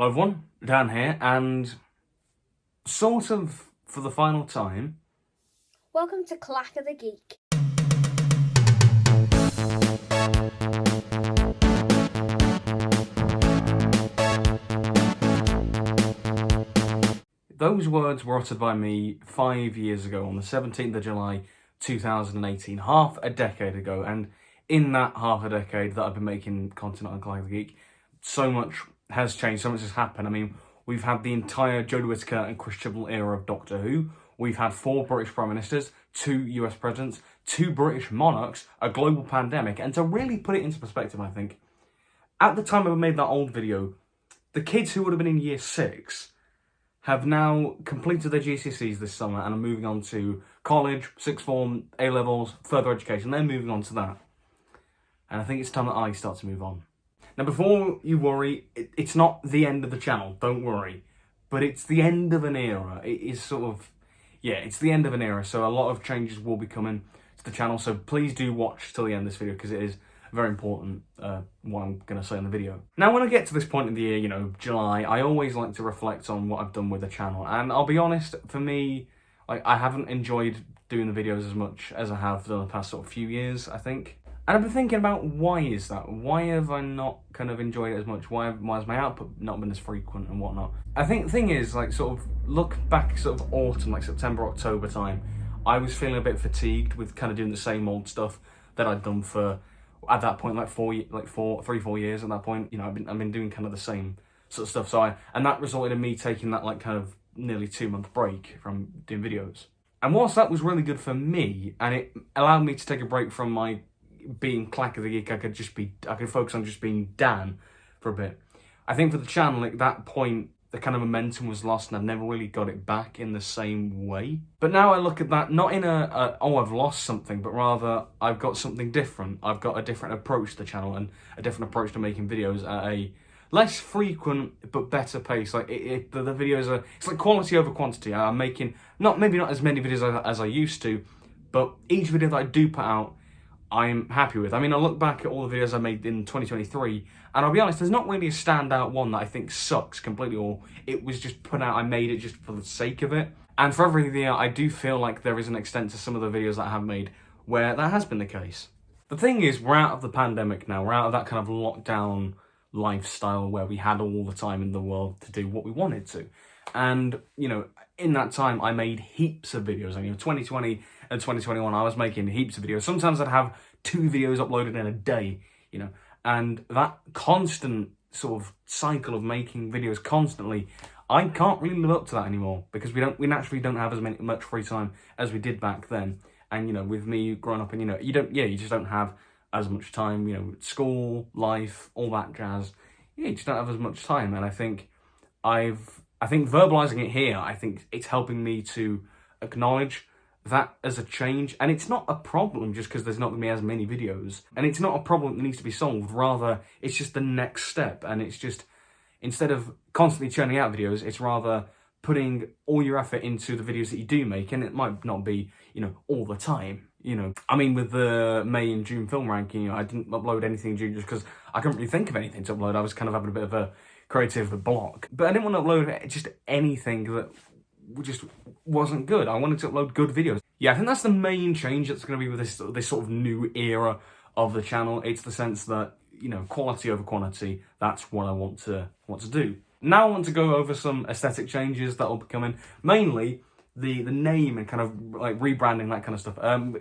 Hello everyone, Dan here, and sort of for the final time, welcome to Clack of the Geek. those words were uttered by me 5 years ago on the 17th of July 2018, half a decade ago, and in that half a decade that I've been making content on Clack of the Geek, so much has changed, so much has happened. I mean, we've had the entire Jodie Whittaker and Chris Chibnall era of Doctor Who. We've had 4 British Prime Ministers, 2 US Presidents, 2 British Monarchs, a global pandemic. And to really put it into perspective, I think, at the time I made that old video, the kids who would have been in year 6 have now completed their GCSEs this summer and are moving on to college, sixth form, A-levels, further education. They're moving on to that. And I think it's time that I start to move on. Now, before you worry, it's not the end of the channel, don't worry. But it's the end of an era. It is sort of, yeah, it's the end of an era. So a lot of changes will be coming to the channel. So please do watch till the end of this video because it is very important what I'm going to say in the video. Now, when I get to this point in the year, you know, July, I always like to reflect on what I've done with the channel. And I'll be honest, for me, like, I haven't enjoyed doing the videos as much as I have done the past sort of few years, I think. And I've been thinking about why is that? Why have I not kind of enjoyed it as much? Why has my output not been as frequent and whatnot? I think the thing is, like, sort of look back sort of autumn, like September, October time, I was feeling a bit fatigued with kind of doing the same old stuff that I'd done for, at that point, like 3, 4 years at that point. You know, I've been doing kind of the same sort of stuff. So and that resulted in me taking that like kind of nearly 2-month break from doing videos. And whilst that was really good for me, and it allowed me to take a break from my being Clack of the Geek, I could focus on just being Dan for a bit. I think for the channel, at that point, the kind of momentum was lost and I've never really got it back in the same way. But now I look at that, not in oh, I've lost something, but rather I've got something different. I've got a different approach to the channel and a different approach to making videos at a less frequent but better pace. Like the videos are, it's like quality over quantity. I'm making, maybe not as many videos as I used to, but each video that I do put out, I'm happy with. I mean, I look back at all the videos I made in 2023, and I'll be honest, there's not really a standout one that I think sucks completely, or it was just put out, I made it just for the sake of it. And for every video, I do feel like there is an extent to some of the videos that I have made where that has been the case. The thing is, we're out of the pandemic now, we're out of that kind of lockdown lifestyle where we had all the time in the world to do what we wanted to. And, you know, in that time, I made heaps of videos. I mean, 2020 and 2021, I was making heaps of videos. Sometimes I'd have 2 videos uploaded in a day, you know, and that constant sort of cycle of making videos constantly, I can't really live up to that anymore because we naturally don't have as much free time as we did back then. And, you know, with me growing up and, you know, you just don't have as much time, you know, school, life, all that jazz. Yeah, you just don't have as much time. And I think verbalizing it here, I think it's helping me to acknowledge that as a change. And it's not a problem just because there's not going to be as many videos. And it's not a problem that needs to be solved. Rather, it's just the next step. And it's just, instead of constantly churning out videos, it's rather putting all your effort into the videos that you do make. And it might not be, you know, all the time. You know, I mean, with the May and June film ranking, you know, I didn't upload anything in June just because I couldn't really think of anything to upload. I was kind of having a bit of a creative block. But I didn't want to upload just anything that just wasn't good. I wanted to upload good videos. Yeah, I think that's the main change that's going to be with this sort of new era of the channel. It's the sense that, you know, quality over quantity, that's what I want to do. Now I want to go over some aesthetic changes that will be coming. Mainly the name and kind of like rebranding, that kind of stuff.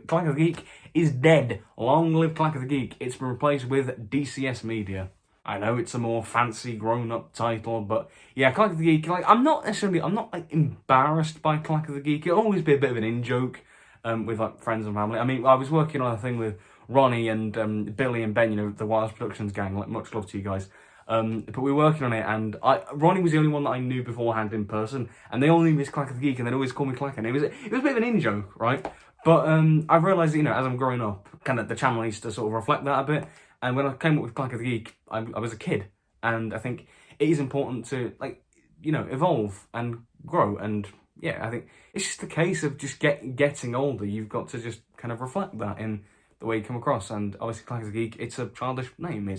Clack of the Geek is dead. Long live Clack of the Geek. It's been replaced with DCS Media. I know it's a more fancy, grown-up title, but yeah, Clack of the Geek, like, I'm not like embarrassed by Clack of the Geek. It'll always be a bit of an in-joke with like friends and family. I mean, I was working on a thing with Ronnie and Billy and Ben, you know, the Wireless Productions gang, like, much love to you guys. But we were working on it, and Ronnie was the only one that I knew beforehand in person, and they all knew me as Clack of the Geek, and they'd always call me Clack, and it was a bit of an in-joke, right? But I've realised that, you know, as I'm growing up, kind of the channel needs to sort of reflect that a bit. And when I came up with Clack of the Geek, I was a kid. And I think it is important to, like, you know, evolve and grow. And yeah, I think it's just a case of just getting older. You've got to just kind of reflect that in the way you come across. And obviously Clack of the Geek, it's a childish name.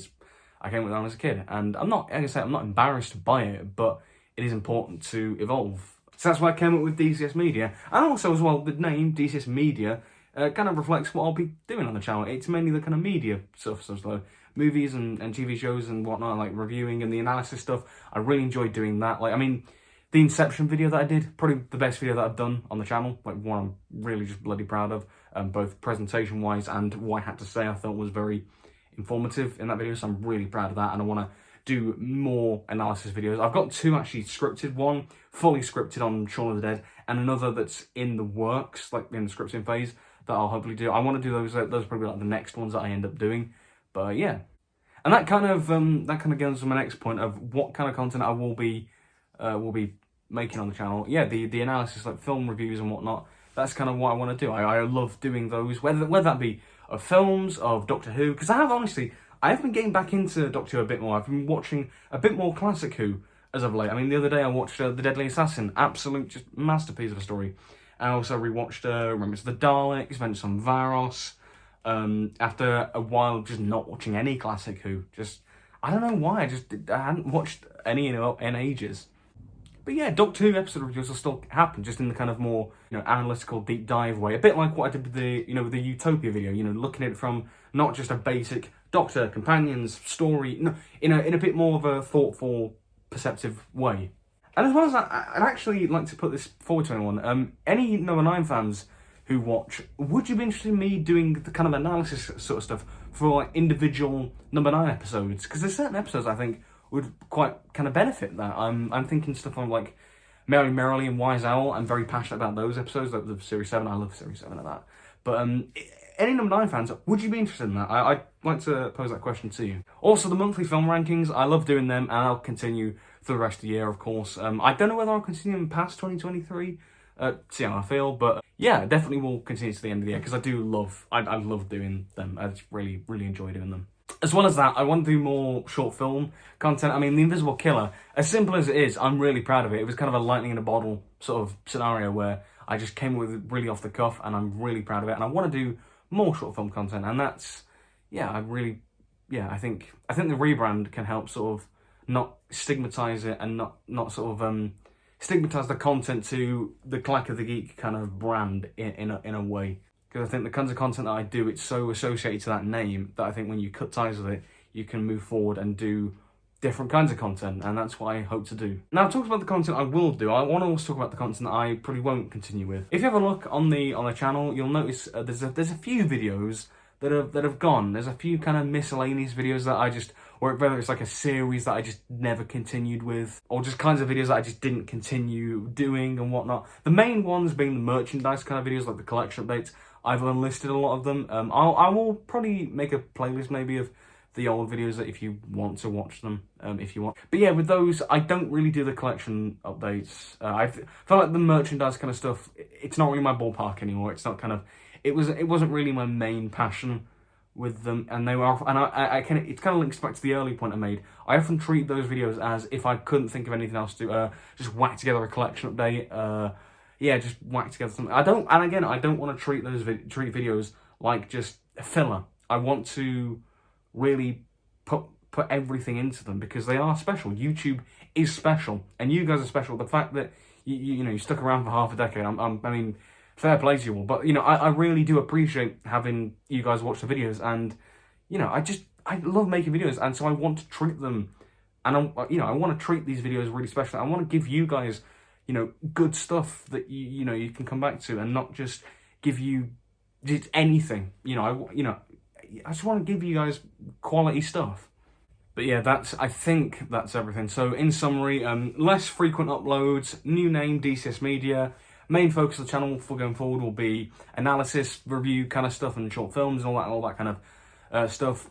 I came up with when I was a kid. And I'm not, like I say, I'm not embarrassed by it, but it is important to evolve. So that's why I came up with DCS Media. And also as well, the name DCS Media kind of reflects what I'll be doing on the channel. It's mainly the kind of media stuff, so like movies and TV shows and whatnot, like reviewing and the analysis stuff. I really enjoy doing that. Like, I mean, the Inception video that I did, probably the best video that I've done on the channel, like one I'm really just bloody proud of, both presentation-wise and what I had to say I thought was very informative in that video, so I'm really proud of that, and I want to do more analysis videos. I've got 2 actually scripted, one fully scripted on Shaun of the Dead, and another that's in the works, like in the scripting phase, that I'll hopefully do. I want to do those are probably like the next ones that I end up doing, but yeah. And that kind of gets to my next point of what kind of content I will be making on the channel. Yeah, the analysis, like film reviews and whatnot. That's kind of what I want to do. I love doing those, whether that be of films, of Doctor Who, because I've been getting back into Doctor Who a bit more. I've been watching a bit more classic Who as of late. I mean, the other day I watched The Deadly Assassin, absolute just masterpiece of a story. I also rewatched Remembrance of the Daleks, Vengeance on Varos. After a while of just not watching any classic Who, I don't know why. I hadn't watched any in ages. But yeah, Doctor Who episode reviews will still happen, just in the kind of more, analytical deep dive way. A bit like what I did with the Utopia video, looking at it from not just a basic Doctor, companions, story, no, in a bit more of a thoughtful, perceptive way. And as well as that, I'd actually like to put this forward to anyone. Any Number 9 fans who watch, would you be interested in me doing the kind of analysis sort of stuff for like individual Number 9 episodes? Because there's certain episodes I think would quite kind of benefit that. I'm thinking stuff on like Merrily Merrily and Wise Owl. I'm very passionate about those episodes, like the Series 7. I love Series 7 of that. But any Number 9 fans, would you be interested in that? I'd like to pose that question to you. Also, the monthly film rankings, I love doing them, and I'll continue for the rest of the year, of course. I don't know whether I'll continue them past 2023, see how I feel, but yeah, definitely will continue to the end of the year, because I love doing them. I just really, really enjoy doing them. As well as that, I want to do more short film content. I mean, The Invisible Killer, as simple as it is, I'm really proud of it. It was kind of a lightning in a bottle sort of scenario where I just came with it really off the cuff, and I'm really proud of it. And I want to do more short film content, and that's, I think the rebrand can help sort of not stigmatise it and not sort of stigmatise the content to the Clack of the Geek kind of brand in a way. Because I think the kinds of content that I do, it's so associated to that name that I think when you cut ties with it, you can move forward and do different kinds of content, and that's what I hope to do. Now, I've talked about the content I will do. I want to also talk about the content that I probably won't continue with. If you have a look on the channel, you'll notice there's a few videos that have gone. There's a few kind of miscellaneous videos that I just, or whether it's like a series that I just never continued with, or just kinds of videos that I just didn't continue doing and whatnot. The main ones being the merchandise kind of videos, like the collection updates. I've unlisted a lot of them. I will probably make a playlist maybe of the old videos that if you want to watch them, if you want. But yeah, with those, I don't really do the collection updates. I feel like the merchandise kind of stuff, it's not really my ballpark anymore. It's not kind of, it wasn't really my main passion with them, and they were, and it kind of links back to the early point I made. I often treat those videos as if I couldn't think of anything else to just whack together a collection update. Just whack together something. I don't want to treat those videos like just a filler. I want to really put everything into them because they are special. YouTube is special, and you guys are special. The fact that you stuck around for half a decade, I mean, fair play to you all. But I really do appreciate having you guys watch the videos, and I love making videos, and so I want to treat them, and I want to treat these videos really special. I want to give you guys good stuff that you can come back to, and not just give you just anything. I just want to give you guys quality stuff. But yeah, I think that's everything. So in summary, less frequent uploads, new name DCS Media. Main focus of the channel for going forward will be analysis, review kind of stuff, and short films and all that kind of stuff.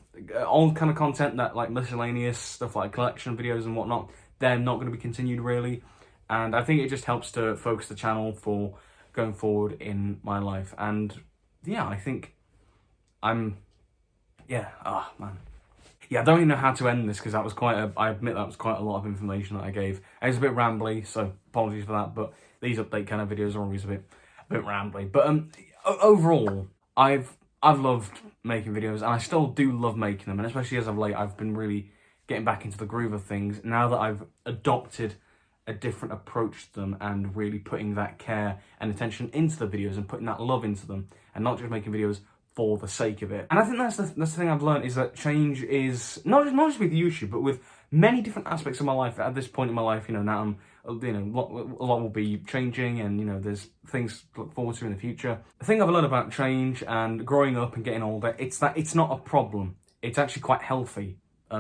All kind of content that like miscellaneous stuff like collection videos and whatnot. They're not going to be continued really. And I think it just helps to focus the channel for going forward in my life. And yeah, I think man. Yeah, I don't even know how to end this because I admit that was quite a lot of information that I gave. And it's a bit rambly, so apologies for that. But these update kind of videos are always a bit rambly. But overall, I've loved making videos, and I still do love making them. And especially as of late, I've been really getting back into the groove of things, now that I've adopted a different approach to them and really putting that care and attention into the videos and putting that love into them and not just making videos for the sake of it. And I think that's the thing I've learned, is that change is not just with YouTube, but with many different aspects of my life. At this point in my life, now I'm, a lot will be changing, and there's things to look forward to in the future. The thing I've learned about change and growing up and getting older, it's that it's not a problem. It's actually quite healthy,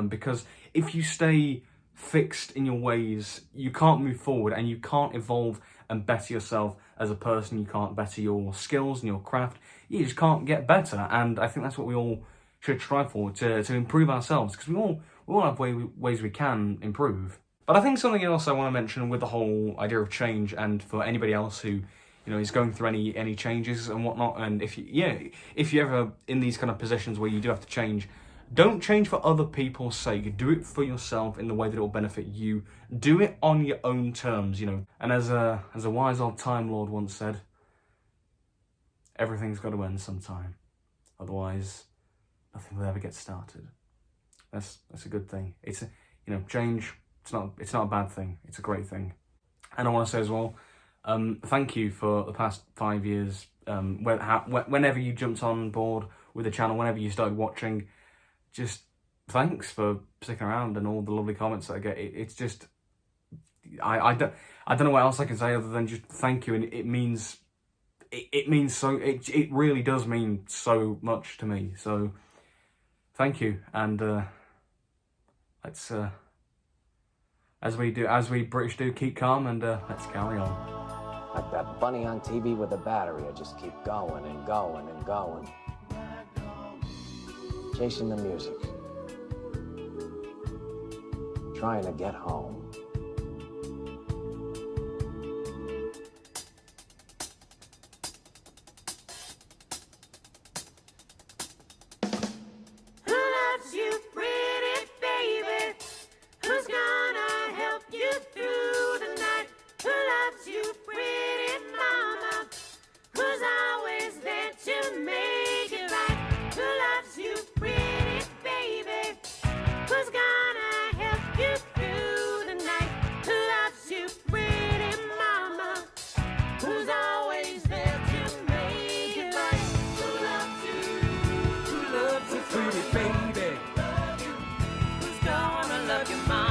because if you stay fixed in your ways, you can't move forward and you can't evolve and better yourself as a person. You can't better your skills and your craft. You just can't get better. And I think that's what we all should strive for, to improve ourselves, because we all have ways we can improve. But I think something else I want to mention with the whole idea of change, and for anybody else who is going through any changes and whatnot, and if you're ever in these kind of positions where you do have to change, don't change for other people's sake. Do it for yourself in the way that it will benefit you. Do it on your own terms, And as a wise old Time Lord once said, everything's got to end sometime. Otherwise, nothing will ever get started. That's a good thing. It's change. It's not a bad thing. It's a great thing. And I want to say as well, thank you for the past 5 years. Whenever you jumped on board with the channel, whenever you started watching, just thanks for sticking around and all the lovely comments that I get. It's just, I don't know what else I can say other than just thank you, and it means so. It really does mean so much to me. So thank you, and let's as we British do, keep calm and let's carry on. Like that bunny on TV with a battery, I just keep going and going and going. Chasing the music. Trying to get home. Who loves you, pretty baby? Who's gonna help you through the night? Who loves you, pretty mama? Who's always there to make it right? Who loves you, pretty baby? Who's gonna help you through the night? Who loves you, pretty mama? Who's always there to make it right? Who loves you, pretty baby? Who's gonna love you, mama?